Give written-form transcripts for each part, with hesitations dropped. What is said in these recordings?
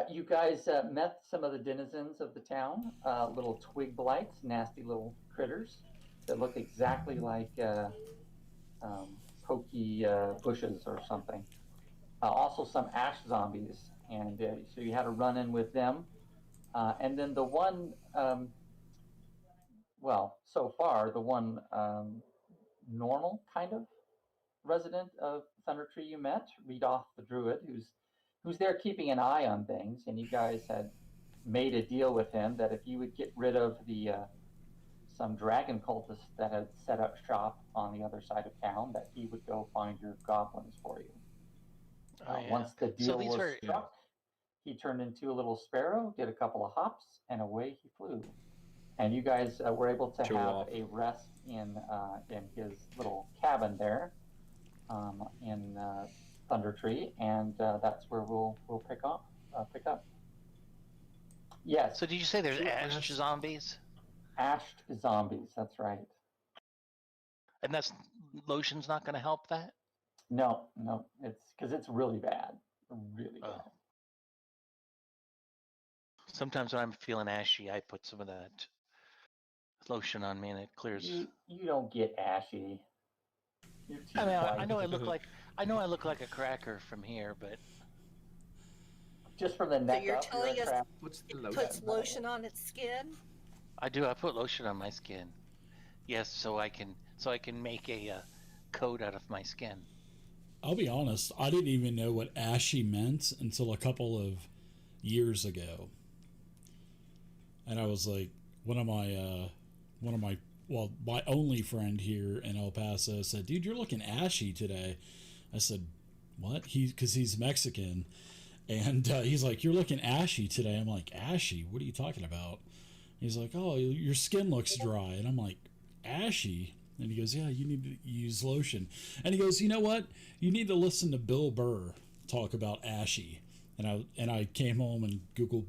You guys met some of the denizens of the town, little twig blights, nasty little critters that look exactly like pokey bushes or something. Also, some ash zombies, and so you had a run in with them. And then the one, well, so far, the one normal kind of resident of Thunder Tree you met, read off the druid, who's there keeping an eye on things, and you guys had made a deal with him that if you would get rid of the some dragon cultists that had set up shop on the other side of town, that he would go find your goblins for you. Oh, yeah. Once the So deal these was are struck, he turned into a little sparrow, did a couple of hops, and away he flew. And you guys were able to Show have off. a rest in his little cabin there in Thunder Tree, and that's where we'll pick up. Yes, So did you say there's ash zombies? ashed zombies. That's right. And that's lotion's not going to help that? No, it's because it's really bad, really bad. Oh. Sometimes when I'm feeling ashy, I put some of that lotion on me, and it clears. You don't get ashy. You're too I mean, white. I know I look like a cracker from here, but Just from the So neck you're up, telling you're a us crap. What's the it lotion? puts lotion on its skin? I do. I put lotion on my skin. Yes, so I can make a coat out of my skin. I'll be honest, I didn't even know what ashy meant until a couple of years ago. And I was like, my only friend here in El Paso said, "Dude, you're looking ashy today." I said, "What?" Because he's Mexican. And he's like, "You're looking ashy today." I'm like, "Ashy? What are you talking about?" He's like, "Oh, your skin looks dry." And I'm like, "Ashy?" And he goes, "Yeah, you need to use lotion." And he goes, "You know what? You need to listen to Bill Burr talk about ashy." And I came home and Googled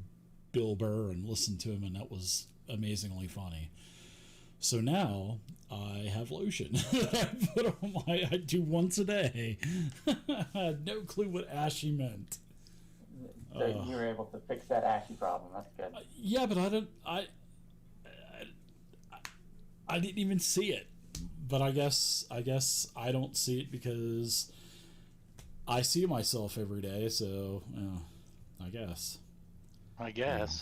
Bill Burr and listened to him, and that was amazingly funny. So now I have lotion. I do once a day. I had no clue what ashy meant. So you were able to fix that ashy problem. That's good. Yeah, but I didn't even see it. But I guess I don't see it because I see myself every day. So I guess.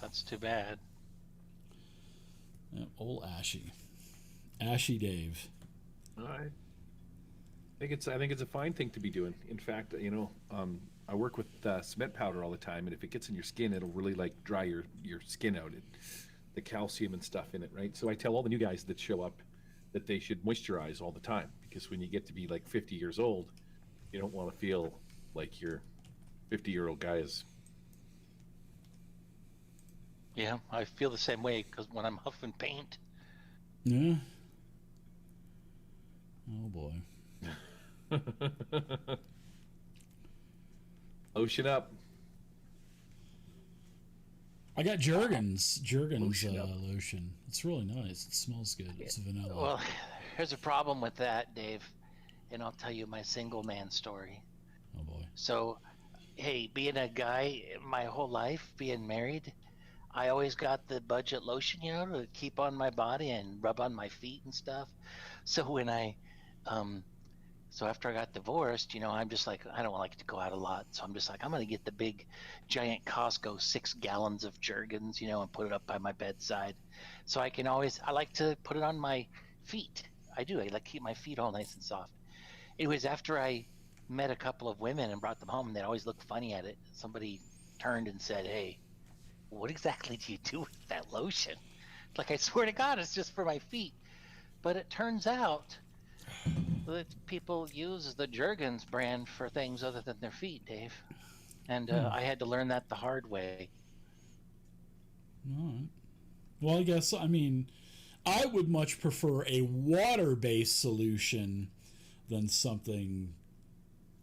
That's too bad. Yeah, old Ashy Dave. I think it's a fine thing to be doing. In fact, I work with cement powder all the time, and if it gets in your skin, it'll really like dry your skin out. The calcium and stuff in it, right? So I tell all the new guys that show up that they should moisturize all the time, because when you get to be like 50 years old, you don't want to feel like your 50-year-old guy is. Yeah, I feel the same way because when I'm huffing paint. Yeah. Oh boy. Lotion up. I got Jergens Lotion up. lotion. It's really nice. It smells good. It's vanilla. Well, here's a problem with that, Dave, and I'll tell you my single man story. Oh boy. So, hey, being a guy my whole life, being married, I always got the budget lotion, to keep on my body and rub on my feet and stuff. So when so after I got divorced, I'm just like, I don't like to go out a lot. So I'm just like, I'm going to get the big, giant Costco 6 gallons of Jergens, and put it up by my bedside. So I like to put it on my feet. I do. I like to keep my feet all nice and soft. It was after I met a couple of women and brought them home, and they always looked funny at it. Somebody turned and said, "Hey, what exactly do you do with that lotion?" Like, I swear to God, it's just for my feet. But it turns out that people use the Jergens brand for things other than their feet, Dave. And I had to learn that the hard way. All right. Well, I guess, I would much prefer a water-based solution than something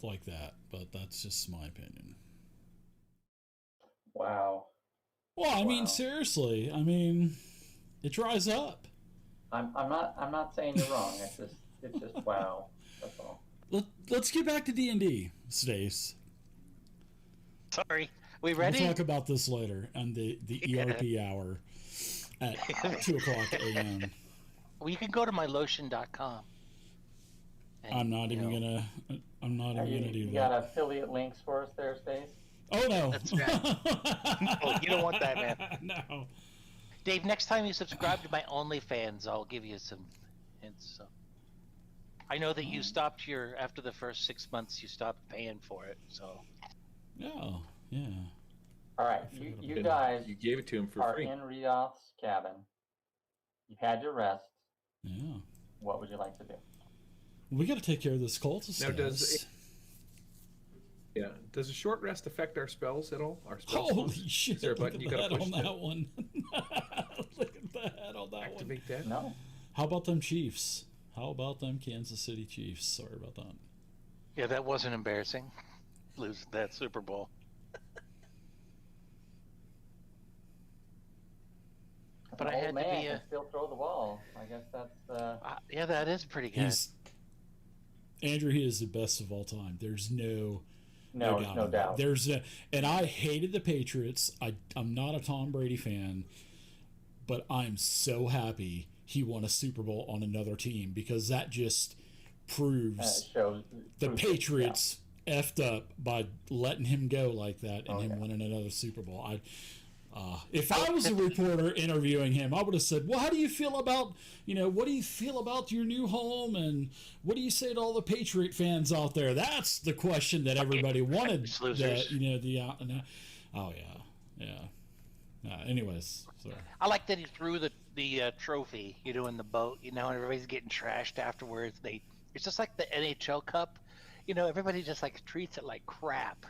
like that, but that's just my opinion. Wow. Well, seriously. It dries up. I'm not saying you're wrong. It's just wow. That's all. Let's get back to D&D, Stace. Sorry, We We'll ready? talk about this later on the ERP hour at 2:00 a.m. Well, you can go to mylotion.com. I'm not even gonna do You that. got affiliate links for us there, Stace? Oh no! That's right. Oh, you don't want that, man. No. Dave, next time you subscribe to my OnlyFans, I'll give you some hints. So. I know that you stopped after the first 6 months, you stopped paying for it. So. Oh, yeah. All right, you guys You gave it to him for are free. in Rudolph's cabin. You've had your rest. Yeah. What would you like to do? We got to take care of this cultist. Now, does a short rest affect our spells at all? Our spell Holy slots? shit! Is there a Look button at you the got to head push on to that one. Look at the head on that activate that? No. How about them Chiefs? How about them Kansas City Chiefs? Sorry about that. Yeah, that wasn't embarrassing. Losing that Super Bowl. But I had to be can still throw the ball. I guess that's. Yeah, that is pretty good. Andrew, he is the best of all time. There's no doubt. And I hated the Patriots. I'm not a Tom Brady fan, but I'm so happy he won a Super Bowl on another team because that just proves the Patriots effed up by letting him go like that and him winning another Super Bowl. If I was a reporter interviewing him, I would have said, well, how do you feel about, what do you feel about your new home? And what do you say to all the Patriot fans out there? That's the question that everybody wanted. Anyways. So. I like that he threw the trophy, in the boat, and everybody's getting trashed afterwards. It's just like the NHL Cup. Everybody just like treats it like crap,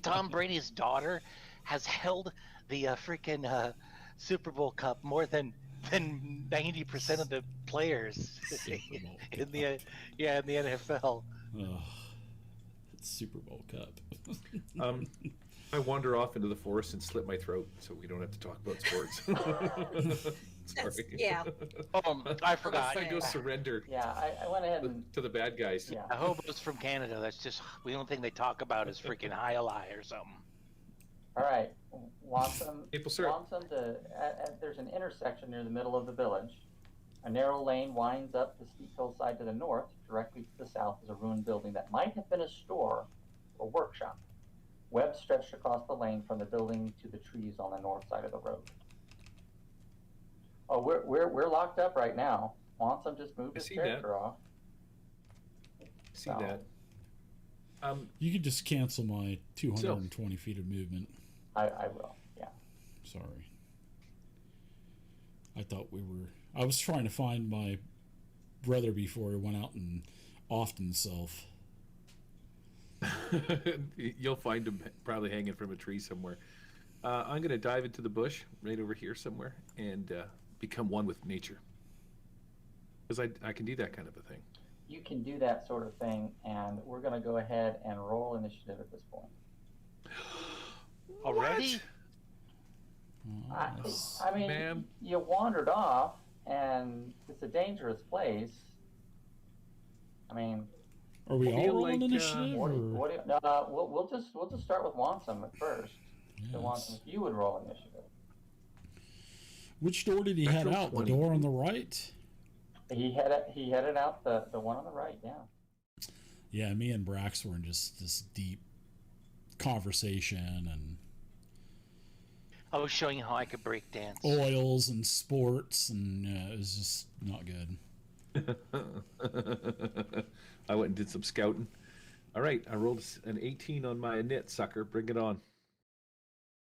Tom Brady's daughter has held the freaking Super Bowl Cup more than 90% of the players in the NFL. Super Bowl Cup. I wander off into the forest and slit my throat, so we don't have to talk about sports. Sorry. Yeah. I forgot. I go surrender. Yeah, I went ahead to the bad guys. Yeah. I hope it's from Canada. That's just the only thing they talk about is freaking Highlight or something. All right, Watson. Maple syrup. There's an intersection near the middle of the village. A narrow lane winds up the steep hillside to the north. Directly to the south is a ruined building that might have been a store or workshop. Webs stretched across the lane from the building to the trees on the north side of the road. Oh, we're locked up right now. Watson just moved his character off. See that. You could just cancel my 220 feet of movement. I will, yeah. Sorry. I was trying to find my brother before he went out and offed himself. You'll find him probably hanging from a tree somewhere. I'm going to dive into the bush right over here somewhere and become one with nature. Because I can do that kind of a thing. You can do that sort of thing, and we're going to go ahead and roll initiative at this point. Already? I mean, you wandered off, and it's a dangerous place. I mean, are we all rolling initiative? We'll just start with Wansome at first. Yes. So Wansome, if you would roll initiative. Which door did he head out? 20. The door on the right? He headed out the one on the right. Yeah. Yeah, me and Brax were in just this deep conversation and. I was showing you how I could break dance. Oils and sports, and it was just not good. I went and did some scouting. All right, I rolled an 18 on my knit, sucker. Bring it on.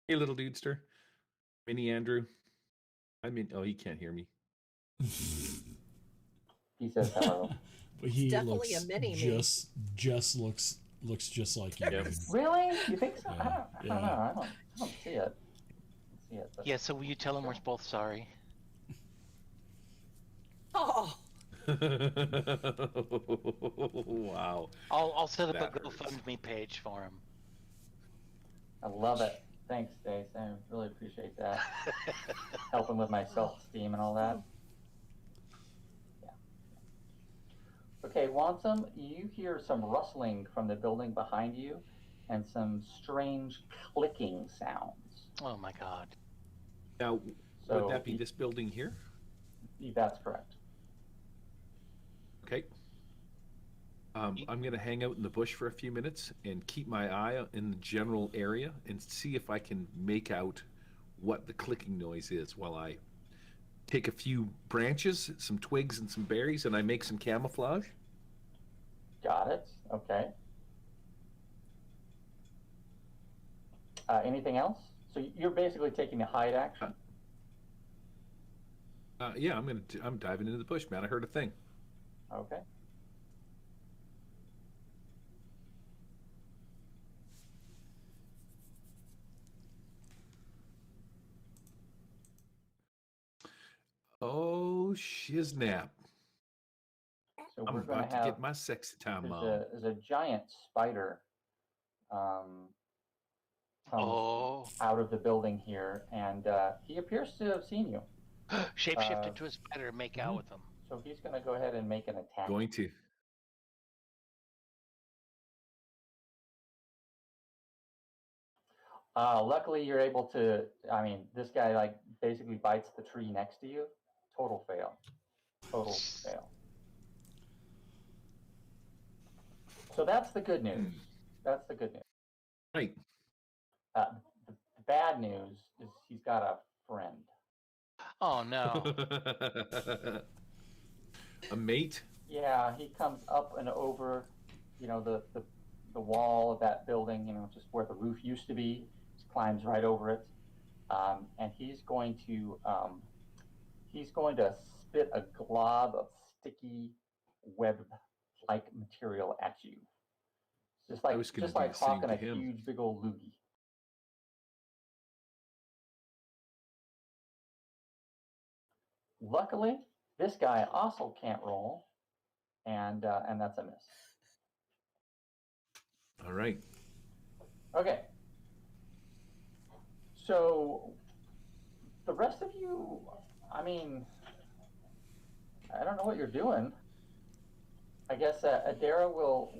Hey, little dudester. Mini Andrew. He can't hear me. He says hello. But he definitely looks a mini just looks just like you. Yep. Really? You think so? Yeah. I don't know. I don't see it. But... Yeah, so will you tell him we're both sorry? Oh. Wow. I'll set up That a GoFundMe page for him. I love it. Thanks, Stace. I really appreciate that. Helping with my self-esteem and all that. Yeah. Okay, Wansome, you hear some rustling from the building behind you, and some strange clicking sounds. Oh my God. Now, So would that be this building here? That's correct. Okay. I'm going to hang out in the bush for a few minutes and keep my eye in the general area and see if I can make out what the clicking noise is while I take a few branches, some twigs and some berries, and I make some camouflage. Got it. Okay. Anything else? So you're basically taking a hide action? Yeah, I'm diving into the bush, man. I heard a thing. Okay. Oh, shiznap. So I'm we're going about to to have, get my sexy time on. there's a giant spider comes Oh. out of the building here, and he appears to have seen you. Shapeshift into a spider and make out with him. So he's going to go ahead and make an attack. Going to. Luckily, you're able to. I mean, this guy like basically bites the tree next to you. Total fail. Total fail. So that's the good news. That's the good news. Right. The bad news is he's got a friend. Oh no. A mate? Yeah, he comes up and over, the wall of that building, just where the roof used to be. Just climbs right over it, and he's going to spit a glob of sticky web-like material at you. Just I was gonna just do like the same hawking to a him. huge big old loogie. Luckily, this guy also can't roll, and that's a miss. All right. Okay. So the rest of you, I mean, I don't know what you're doing. I guess Adara will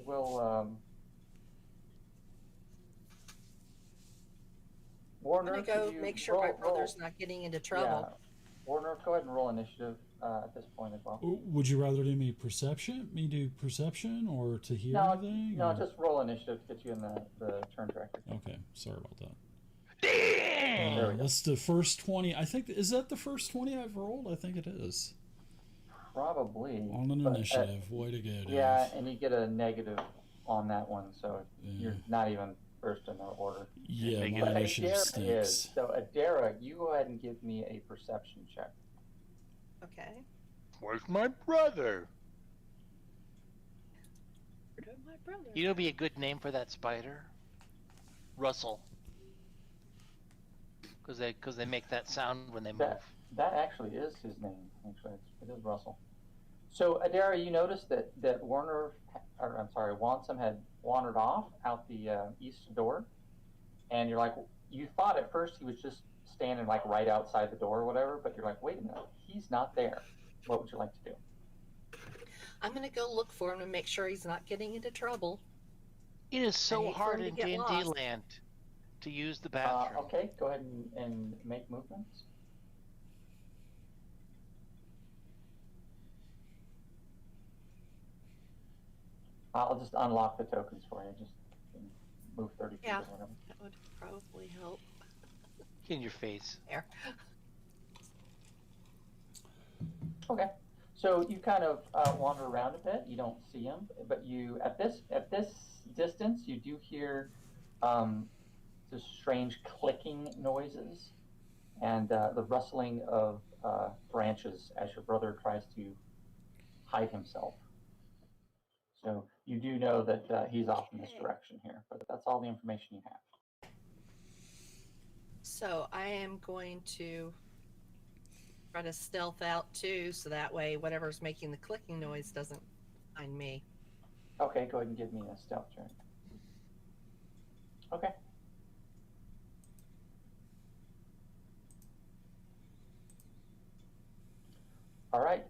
Warner, I'm gonna could go you make sure my roll- brother's not getting into trouble. Yeah. Warner, go ahead and roll initiative at this point as well. Would you rather do me do perception, or to hear anything? No, or- just roll initiative to get you in the turn director. Okay, sorry about that. Damn! There we go. That's the first 20. I think, is that the first 20 I've rolled? I think it is. Probably. On an but, initiative. Way to go, Dave. Yeah, and you get a negative on that one, so Yeah. you're not even first in the order. Yeah, Make my it But initiative Adara stinks. is. So Adara, you go ahead and give me a perception check. Okay. Where's my brother? Where did my brother? You know, be a good name for that spider. Russell. Because they make that sound when they move. That actually is his name. Actually, it is Russell. So Adara, you noticed that Wansome had wandered off out the east door, and you're like, you thought at first he was just standing like right outside the door or whatever, but you're like, wait a minute, he's not there. What would you like to do? I'm gonna go look for him and make sure he's not getting into trouble. It is I so hate for hard him to in get D&D lost. land to use the bathroom. Okay, go ahead and make movements. I'll just unlock the tokens for you. Just move 30 feet Yeah. or whatever. That would probably help. In your face. There. Okay, so you kind of wander around a bit. You don't see him, but you at this distance, you do hear just strange clicking noises and the rustling of branches as your brother tries to hide himself. So you do know that he's off in this direction here, but that's all the information you have. So I am going to try to stealth out too, so that way whatever's making the clicking noise doesn't find me. Okay, go ahead and give me a stealth check. Okay. All right.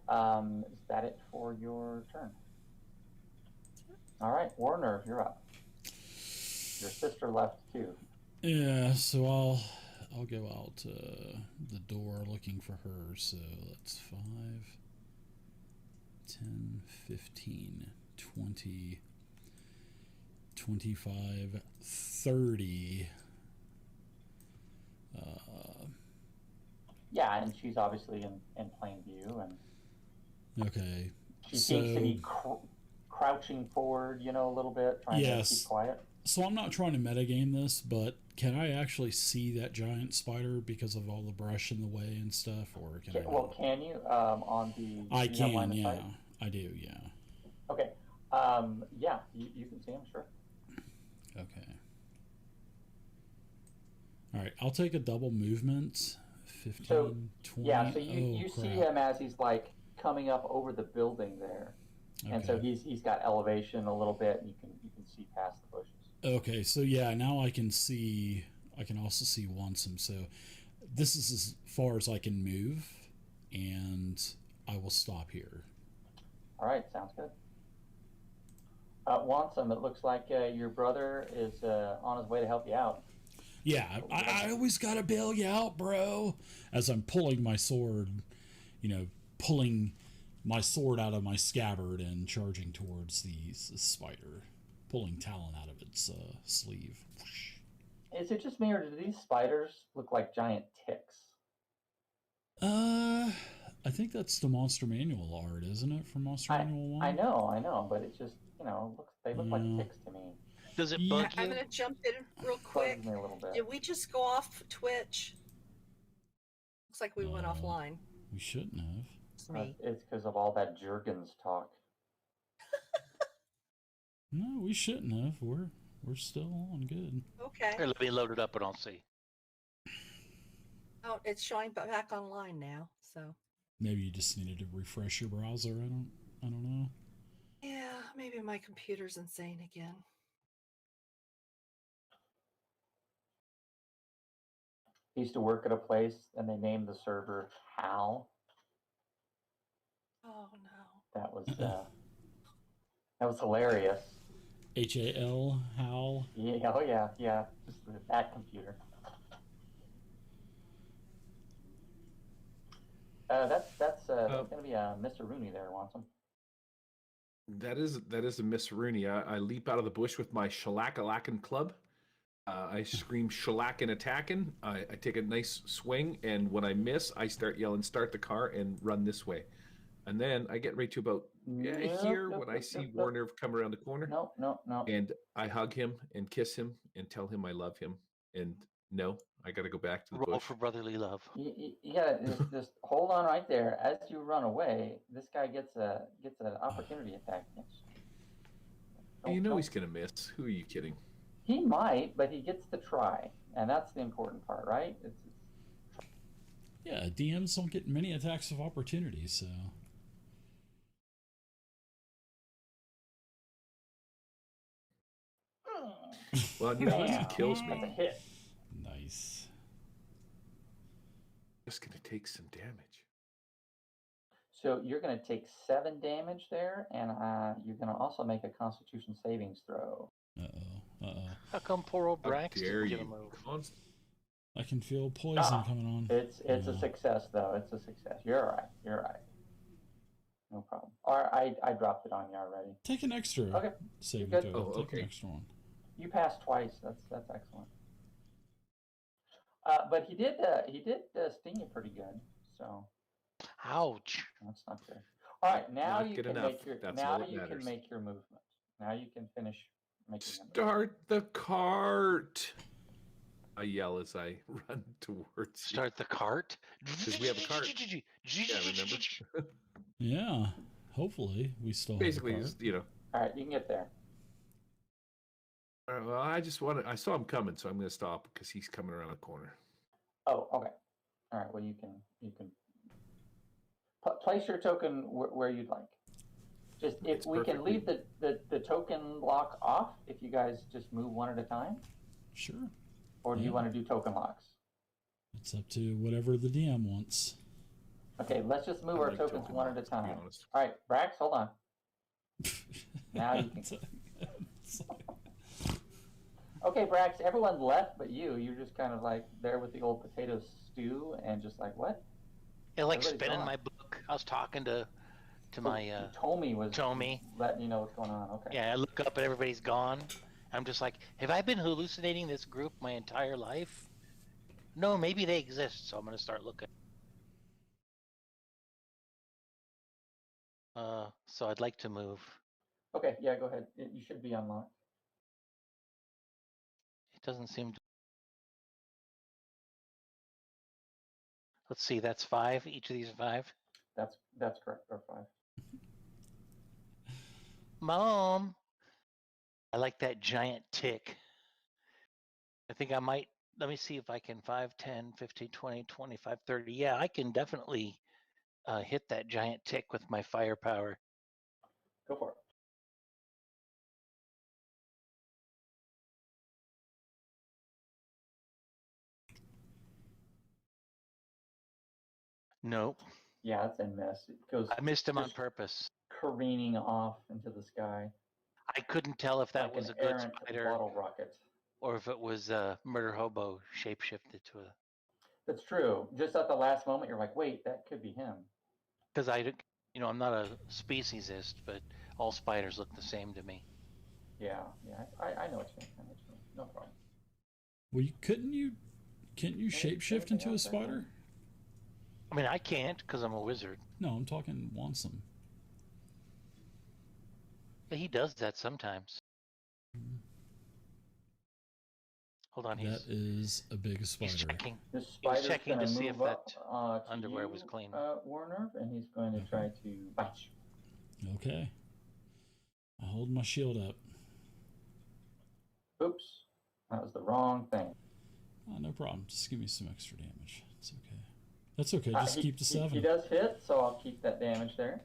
Is that it for your turn? All right, Warner, you're up. Your sister left too. Yeah, so I'll go out the door looking for her. So that's 5, 10, 15, 20, 25, 30. Yeah, and she's obviously in plain view, and Okay. she seems to be crouching forward, a little bit, trying to keep quiet. So I'm not trying to metagame this, but can I actually see that giant spider because of all the brush in the way and stuff, or can I? Well, can you on the? I can, yeah, I do, yeah. Okay, yeah, you can see him, sure. Okay. All right, I'll take a double movement. 15, so, 20. Yeah, so you see him as he's like coming up over the building there, and so he's got elevation a little bit, and you can see past the bushes. Okay, so yeah, now I can see. I can also see Wansome. So this is as far as I can move, and I will stop here. All right, sounds good. Wansome, it looks like your brother is on his way to help you out. Yeah, I always gotta bail you out, bro. As I'm pulling my sword, pulling my sword out of my scabbard and charging towards the spider, pulling Talon out of its sleeve. Is it just me, or do these spiders look like giant ticks? I think that's the Monster Manual art, isn't it, from Monster Manual 1? I know, but it just, they look like ticks to me. Does it bug you? I'm going to jump in real quick. Me a little bit. Did we just go off Twitch? Looks like we went offline. We shouldn't have. It's me. It's because of all that Jurgens talk. No, we shouldn't have. We're still on good. Okay. Here, let me load it up and I'll see. Oh, it's showing back online now, so. Maybe you just needed to refresh your browser. I don't know. Yeah, maybe my computer's insane again. I used to work at a place, and they named the server Hal. Oh no. That was hilarious. HAL, Hal. Yeah, oh yeah. Just that computer. That's going to be a Mr. Rooney there, Wansome. That is a Miss Rooney. I leap out of the bush with my shellac-a-lackin' club. I scream shellac and attacking. I take a nice swing, and when I miss, I start yelling, "Start the car!" and run this way. And then I get right to about here when I see Warner come around the corner. No. And I hug him and kiss him and tell him I love him. And no, I got to go back to the Roll bush. for brotherly love. You gotta just hold on right there. As you run away, this guy gets an opportunity attack against you. He's gonna miss. Who are you kidding? He might, but he gets to try, and that's the important part, right? Yeah, DMs don't get many attacks of opportunity, so. Well, he kills me. That's a hit. Nice. Just gonna take some damage. So you're going to take 7 damage there, and you're going to also make a Constitution savings throw. How come poor old Brax dare didn't get a you? move? I can feel poison coming on. It's a success, though. It's a success. You're all right. No problem. Or I dropped it on you already. Take an extra. Okay. Saving good. throw. Oh, Take an extra one. You passed twice. That's excellent. But he did sting you pretty good. So. Ouch. That's not good. All right, now Not you good can enough. make your That's all that can matters. make your movement. Now you can finish making them. Start the cart. I yell as I run towards you. Start the cart? Because we have a cart. Yeah, remember? Yeah. Hopefully, we still Basically, have a cart. All right, you can get there. Well, I saw him coming, so I'm going to stop because he's coming around the corner. Oh, okay. All right. Well, you can place your token where you'd like. Just if we can leave the token lock off, if you guys just move one at a time. Sure. Or do you want to do token locks? It's up to whatever the DM wants. Okay, let's just move our tokens one at a time. All right, Brax, hold on. Now you can. Okay, Brax, everyone left but you. You're just kind of like there with the old potato stew and just like, what? It like Everybody's spinning gone. my book. I was talking to my Tommy was Tommy. letting you know what's going on. Okay. Yeah, I look up and everybody's gone. I'm just like, have I been hallucinating this group my entire life? No, maybe they exist, so I'm gonna start looking. So I'd like to move. Okay, yeah, go ahead. You should be unlocked. It doesn't seem to... Let's see, that's 5. Each of these are 5. That's correct. Or 5. Mom! I like that giant tick. I think I might... Let me see if I can 5, 10, 15, 20, 25, 30. Yeah, I can definitely hit that giant tick with my firepower. Go for it. Nope. Yeah, it's a miss. It goes I missed him on just purpose. careening off into the sky I couldn't tell if that like was an a good errant spider bottle rocket. or if it was a murder hobo shapeshifted to a... That's true. Just at the last moment, you're like, wait, that could be him. Because I'm not a speciesist, but all spiders look the same to me. Yeah, I know what you mean. I know what you mean. No problem. Well, can't you shapeshift into a spider? I mean, I can't because I'm a wizard. No, I'm talking Wansome. But he does that sometimes. Hold on, That is a big spider. he's checking. This He was spider's checking going to to see if move that up to underwear you, was clean. Warner, and he's going to try to bite you. Okay. I hold my shield up. Oops, that was the wrong thing. Oh, no problem. Just give me some extra damage. It's okay. That's okay. Just keep the 7. He does hit, so I'll keep that damage there.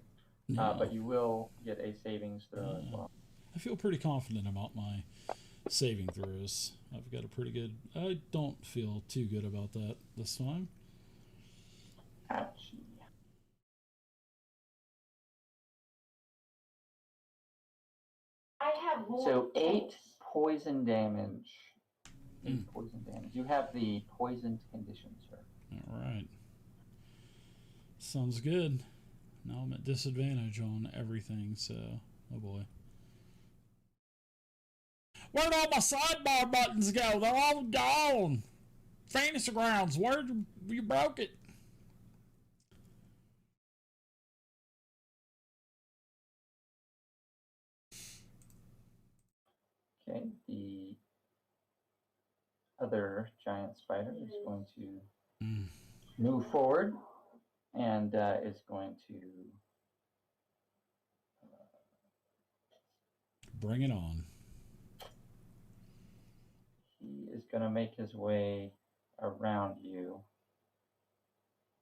No. But you will get a savings throw as well. I feel pretty confident about my saving throws. I've got a pretty good... I don't feel too good about that this time. Ouchie. I have more. So 8 poison damage. 8 poison damage. You have the poisoned condition, sir. All right. Sounds good. Now I'm at disadvantage on everything, so... Oh boy. Where'd all my sidebar buttons go? They're all gone. Fantasy Grounds, where'd you broke it? Okay, the other giant spider is going to move forward and is going to Bring it on. he is going to make his way around you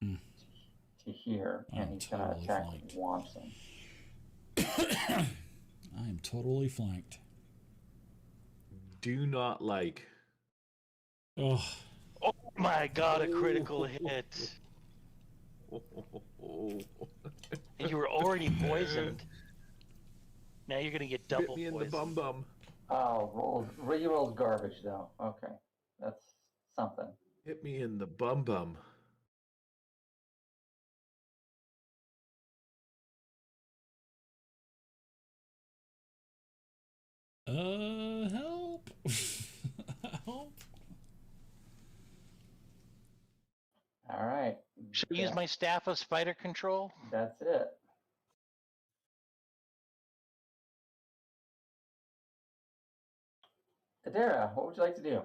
to here, and he's going to totally attack flanked. Watson. I am totally flanked. Do not like. Oh, Oh my god, a critical hit. And you were already poisoned. Now you're gonna get double Bit me in the poison. bum. Oh, rerolled garbage though. Okay, that's something. Hit me in the bum. help. Help. All right. Should I use my staff of spider control? That's it. Adara, what would you like to do?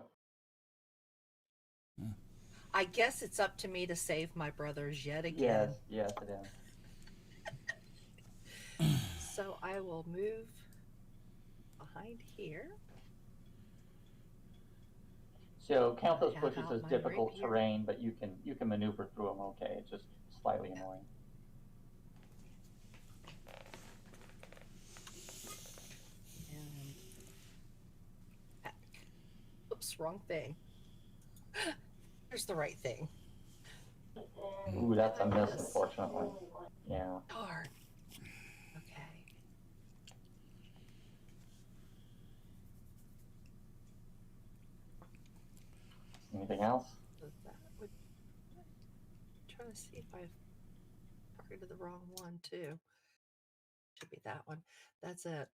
I guess it's up to me to save my brothers yet again. Yes, it is. So I will move behind here. So count those Have pushes out as my difficult rapier. terrain, but you can maneuver through them okay. It's just slightly annoying. And back. Oops, wrong thing. Here's the right thing. Ooh, that's a miss, unfortunately. Yeah. Darn. Okay. Anything else? So that would trying to see if I've targeted the wrong one too. Should be that one. That's it.